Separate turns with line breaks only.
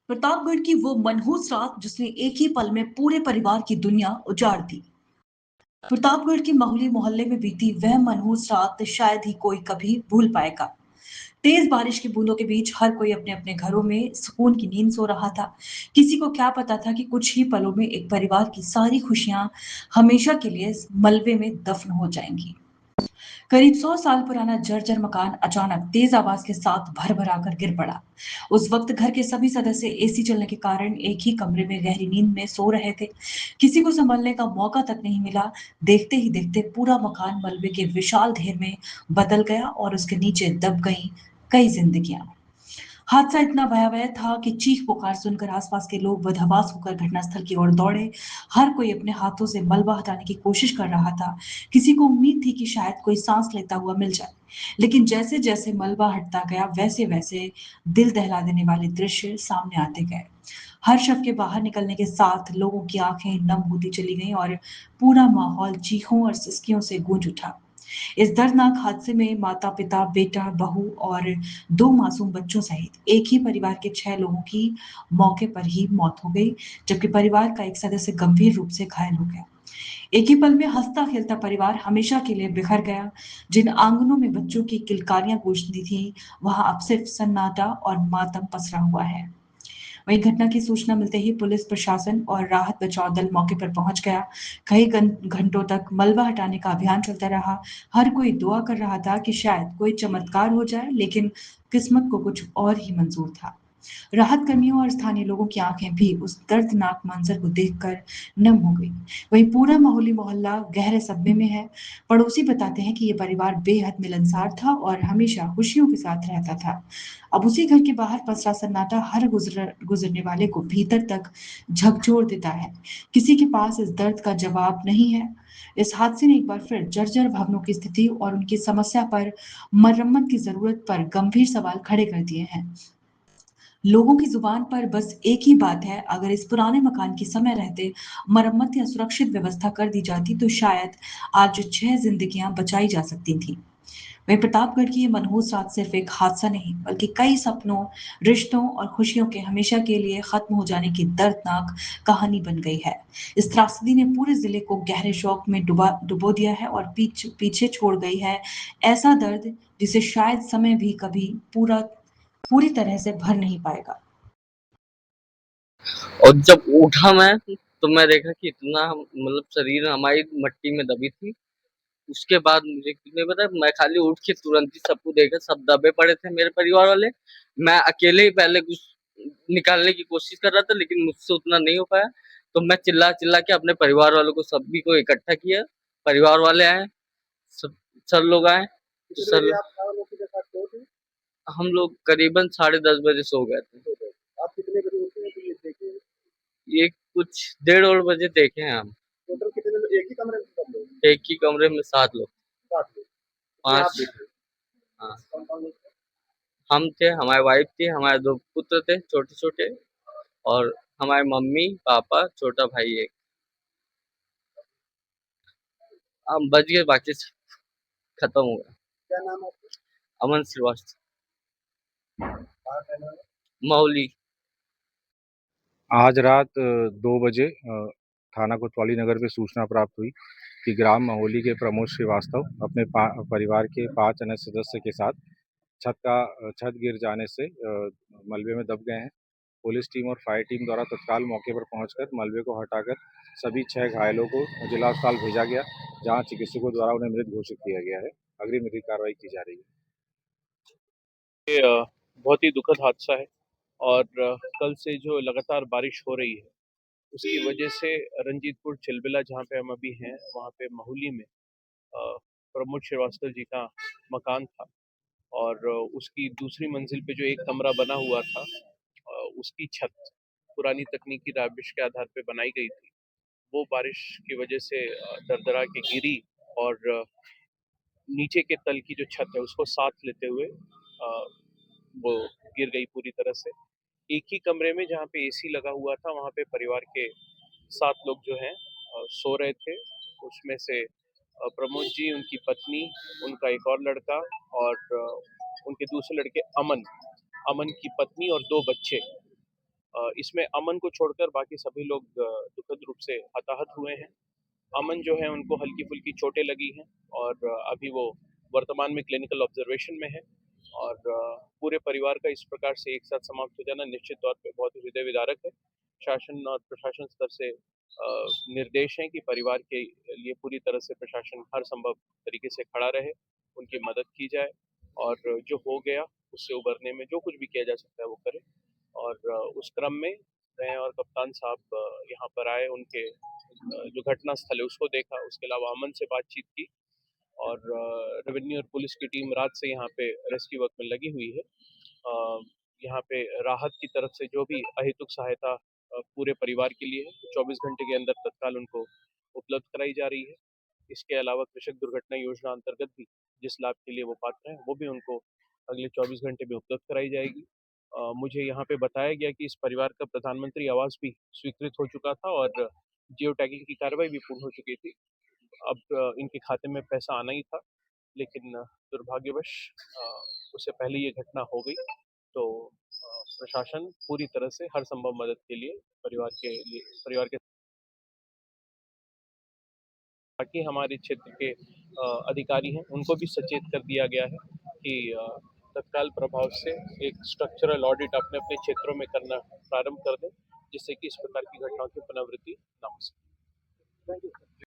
प्रतापगढ़ की वो मनहूस रात जिसने एक ही पल में पूरे परिवार की दुनिया उजाड़ दी। प्रतापगढ़ के माहौली मोहल्ले में बीती वह मनहूस रात शायद ही कोई कभी भूल पाएगा। तेज बारिश की बूंदों के बीच हर कोई अपने अपने घरों में सुकून की नींद सो रहा था। किसी को क्या पता था कि कुछ ही पलों में एक परिवार की सारी खुशियां हमेशा के लिए इस मलबे में दफन हो जाएंगी। करीब 100 साल पुराना जर्जर मकान अचानक तेज आवाज के साथ भर-भरा कर गिर पड़ा। उस वक्त घर के सभी सदस्य एसी चलने के कारण एक ही कमरे में गहरी नींद में सो रहे थे। किसी को संभलने का मौका तक नहीं मिला। देखते ही देखते पूरा मकान मलबे के विशाल ढेर में बदल गया और उसके नीचे दब गईं कई जिंदगियां। हादसा इतना भयावह था कि चीख पुकार सुनकर आसपास के लोग बदहवास होकर घटनास्थल की ओर दौड़े। हर कोई अपने हाथों से मलबा हटाने की कोशिश कर रहा था। किसी को उम्मीद थी कि शायद कोई सांस लेता हुआ मिल जाए, लेकिन जैसे जैसे मलबा हटता गया वैसे वैसे दिल दहला देने वाले दृश्य सामने आते गए। हर शव के बाहर निकलने के साथ लोगों की आंखें नम होती चली गईं और पूरा माहौल चीखों और सिसकियों से गूंज उठा। इस दर्दनाक हादसे में माता-पिता, बेटा, बहू और 2 मासूम बच्चों सहित एक ही परिवार के 6 लोगों की मौके पर ही मौत हो गई, जबकि परिवार का एक सदस्य गंभीर रूप से घायल हो गया। एक ही पल में हँसता-खेलता परिवार हमेशा के लिए बिखर गया। जिन आंगनों में बच्चों की किलकारियाँ गूंजती थीं, वहाँ अब सिर्फ सन्नाटा और मातम पसरा हुआ है। वहीं घटना की सूचना मिलते ही पुलिस प्रशासन और राहत बचाव दल मौके पर पहुंच गया। कई घंटों तक मलबा हटाने का अभियान चलता रहा। हर कोई दुआ कर रहा था कि शायद कोई चमत्कार हो जाए, लेकिन किस्मत को कुछ और ही मंजूर था। राहत कर्मियों और स्थानीय लोगों की आंखें भी उस दर्दनाक मंजर को देखकर नम हो गई। वहीं पूरा माहौली मोहल्ला गहरे सदमे में है। पड़ोसी बताते हैं कि ये परिवार बेहद मिलनसार था और हमेशा खुशियों के साथ रहता था। अब उसी घर के बाहर पसरा सन्नाटा हर गुजरने वाले को भीतर तक झकझोर देता है। किसी के पास इस दर्द का जवाब नहीं है। इस हादसे ने एक बार फिर जर्जर भवनों की स्थिति और उनकी समस्या पर मरम्मत की जरूरत पर गंभीर सवाल खड़े कर दिए हैं। लोगों की जुबान पर बस एक ही बात है, अगर इस पुराने मकान की समय रहते मरम्मत या सुरक्षित व्यवस्था कर दी जाती तो शायद आज 6 जिंदगियां बचाई जा सकती थी। वहीं प्रतापगढ़ की ये मनहूस रात सिर्फ एक हादसा नहीं, बल्कि कई सपनों, रिश्तों और खुशियों के हमेशा के लिए खत्म हो जाने की दर्दनाक कहानी बन गई है। इस त्रासदी ने पूरे जिले को गहरे शोक में डुबो दिया है और पीछे छोड़ गई है ऐसा दर्द जिसे शायद समय भी कभी पूरी तरह से भर नहीं पाएगा।
और जब उठा मैं तो मैं देखा कि इतना मतलब शरीर हमारी मट्टी में दबी थी। उसके बाद मुझे कुछ नहीं पता, मैं खाली उठ के तुरंत ही सबको देखा, सब दबे पड़े थे मेरे परिवार वाले। मैं अकेले ही पहले कुछ निकालने की कोशिश कर रहा था, लेकिन मुझसे उतना नहीं हो पाया। तो मैं चिल्ला चिल्ला के अपने परिवार वालों को सभी को इकट्ठा किया। परिवार वाले आए, सब सर लोग आए। तो
कितने
सर
बजे आप लोगों के साथ सो थे?
हम लोग करीबन 10:30 बजे सो गए थे।
सो गए। आप कितने बजे उठे हैं तो ये देखे?
ये कुछ 1:30 बजे देखे हैं हम।
टोटल कितने लोग एक ही कमरे में सब लोग?
एक ही कमरे में 7 लोग।
7 लोग। इसमें आप
5।
भी थे?
हाँ,
कौन-कौन लोग थे?
हम थे, हमारी वाइफ थी, हमारे 2 पुत्र थे छोटे-छोटे, और हमारे मम्मी, पापा, छोटा भाई एक। हम बच गए, बाकी सब खत्म हो गया।
क्या नाम है आपका?
अमन श्रीवास्तव,
कहाँ का रहने वाले?
मौली।
आज रात 2 बजे थाना कोतवाली नगर में सूचना प्राप्त हुई कि ग्राम महोली के प्रमोद श्रीवास्तव अपने परिवार के 5 अन्य सदस्य के साथ छत गिर जाने से मलबे में दब गए हैं। पुलिस टीम और फायर टीम द्वारा तत्काल मौके पर पहुंचकर मलबे को हटाकर सभी 6 घायलों को जिला अस्पताल भेजा गया, जहां चिकित्सकों द्वारा उन्हें मृत घोषित किया गया है। अग्रिम विधिक कार्रवाई की जा रही है।
ये बहुत ही दुखद हादसा है। और कल से जो लगातार बारिश हो रही है उसकी वजह से रंजीतपुर चिलबिला जहाँ पे हम अभी हैं वहाँ पे महुली में प्रमोद श्रीवास्तव जी का मकान था। और उसकी दूसरी मंजिल पे जो एक कमरा बना हुआ था, उसकी छत पुरानी तकनीकी रविश के आधार पे बनाई गई थी। वो बारिश की वजह से दरदरा के गिरी और नीचे के तल की जो छत है उसको साथ लेते हुए वो गिर गई पूरी तरह से। एक ही कमरे में जहाँ पे एसी लगा हुआ था वहाँ पे परिवार के 7 लोग जो हैं सो रहे थे। उसमें से प्रमोद जी, उनकी पत्नी, उनका एक और लड़का और उनके दूसरे लड़के अमन, अमन की पत्नी और 2 बच्चे इसमें अमन को छोड़कर बाकी सभी लोग दुखद रूप से हताहत हुए हैं। अमन जो है उनको हल्की-फुल्की चोटें लगी हैं और अभी वो वर्तमान में क्लिनिकल ऑब्जर्वेशन में है और पूरे परिवार का इस प्रकार से एक साथ समाप्त हो जाना निश्चित तौर पे बहुत ही हृदय विदारक है। शासन और प्रशासन स्तर से निर्देश हैं कि परिवार के लिए पूरी तरह से प्रशासन हर संभव तरीके से खड़ा रहे, उनकी मदद की जाए और जो हो गया उससे उभरने में जो कुछ भी किया जा सकता है वो करें और उस क्रम में मैं और कप्तान साहब यहाँ पर आए, उनके जो घटना स्थल है उसको देखा, उसके अलावा अमन से बातचीत की और रेवेन्यू और पुलिस की टीम रात से यहाँ पे रेस्क्यू वर्क में लगी हुई है। यहाँ पे राहत की तरफ से जो भी अहेतुक सहायता पूरे परिवार के लिए है, 24 घंटे के अंदर तत्काल उनको उपलब्ध कराई जा रही है। इसके अलावा कृषक दुर्घटना योजना अंतर्गत भी जिस लाभ के लिए वो पात्र हैं, वो भी उनको अगले 24 घंटे में उपलब्ध कराई जाएगी। मुझे यहाँ पे बताया गया कि इस परिवार का प्रधानमंत्री आवास भी स्वीकृत हो चुका था और जियो टैगिंग की कार्रवाई भी पूर्ण हो चुकी थी। अब इनके खाते में पैसा आना ही था, लेकिन दुर्भाग्यवश उससे पहले ये घटना हो गई। तो प्रशासन पूरी तरह से हर संभव मदद के लिए परिवार के बाकी हमारे क्षेत्र के अधिकारी हैं उनको भी सचेत कर दिया गया है कि तत्काल प्रभाव से एक स्ट्रक्चरल ऑडिट अपने अपने क्षेत्रों में करना प्रारंभ कर दें, जिससे कि इस प्रकार की घटनाओं की पुनरावृत्ति ना हो सके।